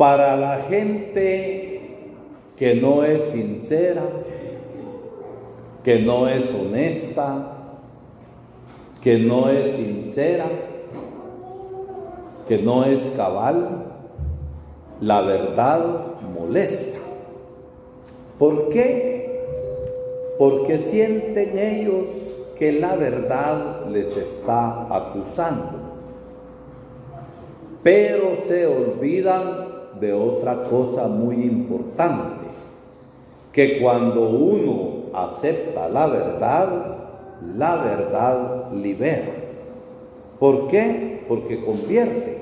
Para la gente que no es sincera, que no es honesta, que no es sincera, que no es cabal, la verdad molesta. ¿Por qué? Porque sienten ellos que la verdad les está acusando, pero se olvidan de otra cosa muy importante, que cuando uno acepta la verdad libera. ¿Por qué? Porque convierte.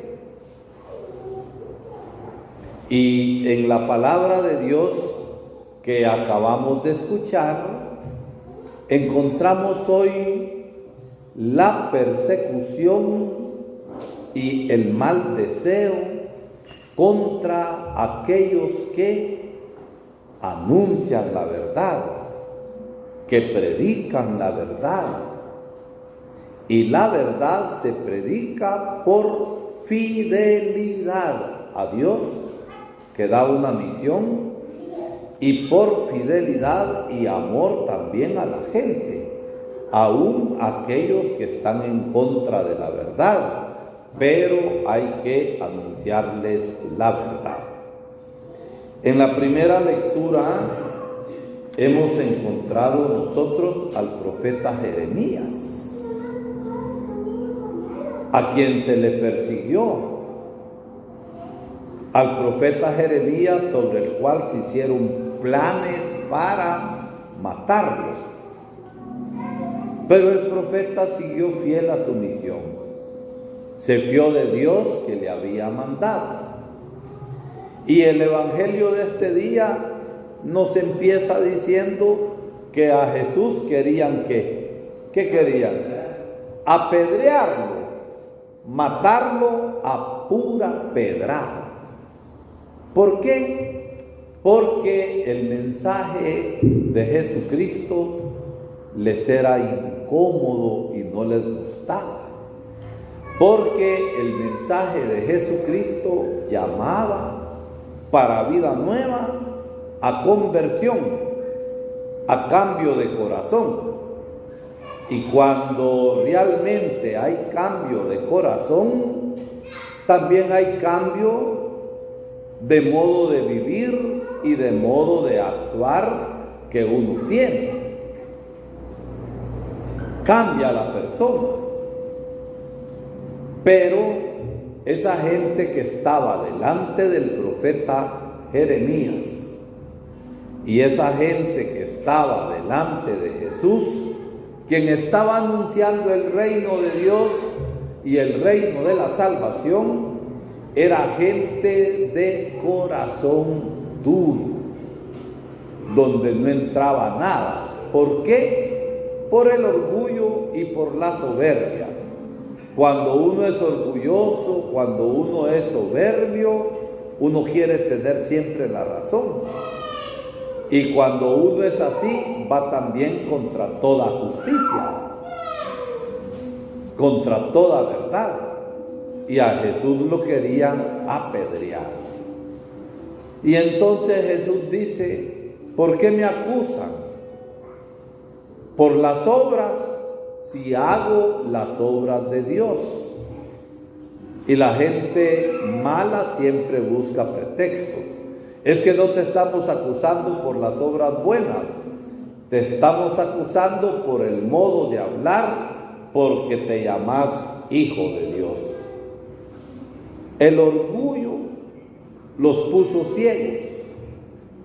Y en la palabra de Dios que acabamos de escuchar, encontramos hoy la persecución y el mal deseo contra aquellos que anuncian la verdad, que predican la verdad. Y la verdad se predica por fidelidad a Dios, que da una misión, y por fidelidad y amor también a la gente, aún aquellos que están en contra de la verdad, pero hay que anunciarles la verdad. En la primera lectura hemos encontrado nosotros al profeta Jeremías, a quien se le persiguió, al profeta Jeremías, sobre el cual se hicieron planes para matarlo. Pero el profeta siguió fiel a su misión. Se fió de Dios que le había mandado. Y el evangelio de este día nos empieza diciendo que a Jesús querían ¿qué querían? Apedrearlo, matarlo a pura pedrada. ¿Por qué? Porque el mensaje de Jesucristo les era incómodo y no les gustaba. Porque el mensaje de Jesucristo llamaba para vida nueva, a conversión, a cambio de corazón. Y cuando realmente hay cambio de corazón, también hay cambio de modo de vivir y de modo de actuar que uno tiene. Cambia la persona. Pero esa gente que estaba delante del profeta Jeremías y esa gente que estaba delante de Jesús, quien estaba anunciando el reino de Dios y el reino de la salvación, era gente de corazón duro, donde no entraba nada. ¿Por qué? Por el orgullo y por la soberbia. Cuando uno es orgulloso, cuando uno es soberbio, uno quiere tener siempre la razón. Y cuando uno es así, va también contra toda justicia, contra toda verdad. Y a Jesús lo querían apedrear. Y entonces Jesús dice: ¿por qué me acusan? Por las obras, si hago las obras de Dios. Y la gente mala siempre busca pretextos. Es que no te estamos acusando por las obras buenas, te estamos acusando por el modo de hablar, porque te llamas hijo de Dios. El orgullo los puso ciegos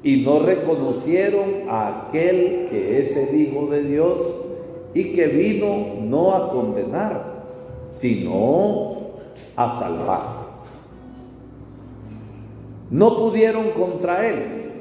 y no reconocieron a aquel que es el Hijo de Dios y que vino no a condenar, sino a salvar. No pudieron contra él.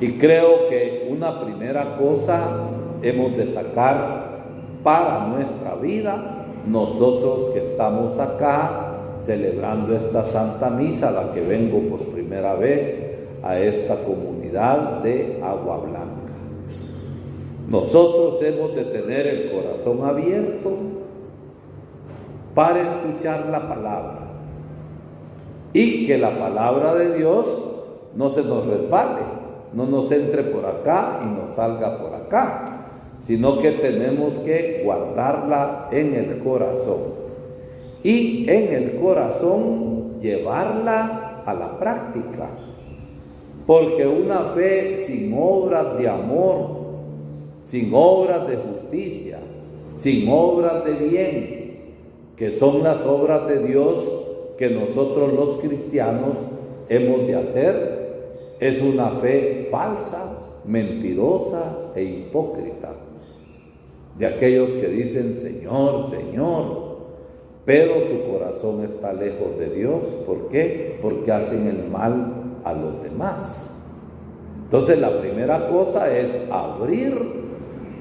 Y creo que una primera cosa hemos de sacar para nuestra vida, nosotros que estamos acá celebrando esta Santa Misa, a la que vengo por primera vez a esta comunidad de Agua Blanca. Nosotros hemos de tener el corazón abierto para escuchar la palabra y que la palabra de Dios no se nos resbale, no nos entre por acá y nos salga por acá, sino que tenemos que guardarla en el corazón y en el corazón llevarla a la práctica, porque una fe sin obras de amor, sin obras de justicia, sin obras de bien, que son las obras de Dios que nosotros los cristianos hemos de hacer, es una fe falsa, mentirosa e hipócrita, de aquellos que dicen Señor, Señor, pero su corazón está lejos de Dios. ¿Por qué? Porque hacen el mal a los demás. Entonces la primera cosa es abrir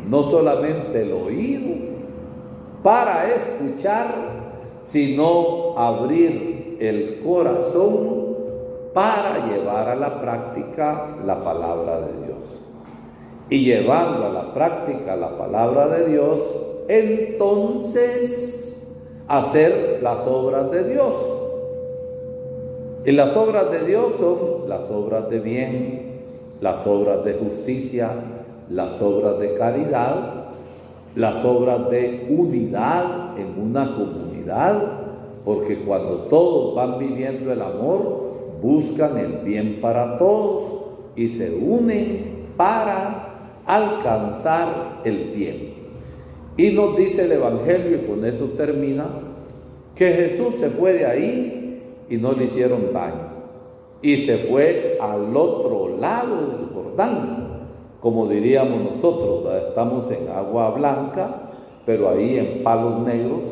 no solamente el oído para escuchar, sino abrir el corazón para llevar a la práctica la palabra de Dios. Y llevando a la práctica la palabra de Dios, entonces hacer las obras de Dios. Y las obras de Dios son las obras de bien, las obras de justicia, las obras de caridad, las obras de unidad en una comunidad, porque cuando todos van viviendo el amor, buscan el bien para todos y se unen para alcanzar el bien. Y nos dice el Evangelio, y con eso termina, que Jesús se fue de ahí y no le hicieron daño. Y se fue al otro lado del Jordán, como diríamos nosotros, ¿verdad? Estamos en Agua Blanca, pero ahí en Palos Negros,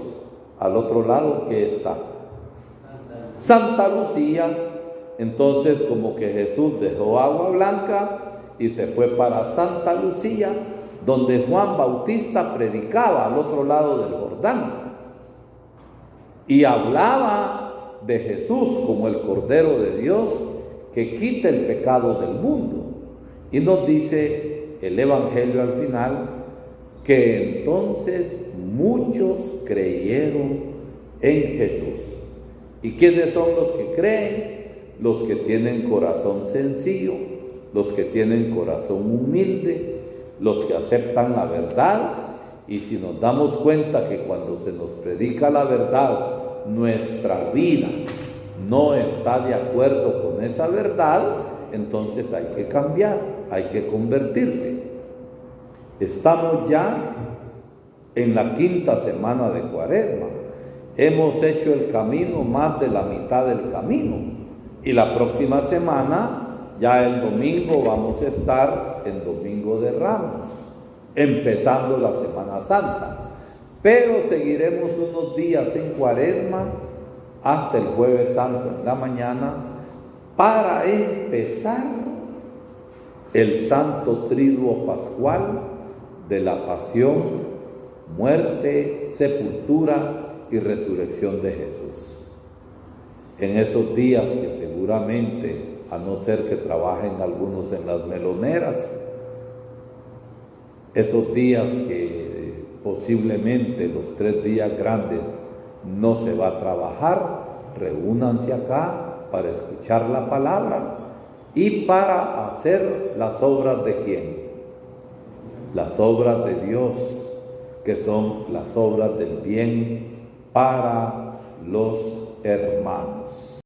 al otro lado, ¿qué está? Santa Lucía. Entonces, como que Jesús dejó Agua Blanca y se fue para Santa Lucía, donde Juan Bautista predicaba al otro lado del Jordán y hablaba de Jesús como el Cordero de Dios que quita el pecado del mundo. Y nos dice el Evangelio al final que entonces muchos creyeron en Jesús. ¿Y quiénes son los que creen? Los que tienen corazón sencillo, los que tienen corazón humilde, los que aceptan la verdad. Y si nos damos cuenta que cuando se nos predica la verdad, nuestra vida no está de acuerdo con esa verdad, entonces hay que cambiar, hay que convertirse. Estamos ya en la 5ª semana de Cuaresma. Hemos hecho el camino, más de la mitad del camino. Y la próxima semana, ya el domingo, vamos a estar en Domingo de Ramos, empezando la Semana Santa. Pero seguiremos unos días en Cuaresma hasta el Jueves Santo en la mañana para empezar el Santo Triduo Pascual de la pasión, muerte, sepultura y resurrección de Jesús. En esos días que seguramente, a no ser que trabajen algunos en las meloneras, esos días que posiblemente los 3 días grandes no se va a trabajar, reúnanse acá para escuchar la palabra y para hacer las obras de ¿quién? Las obras de Dios, que son las obras del bien para los hermanos.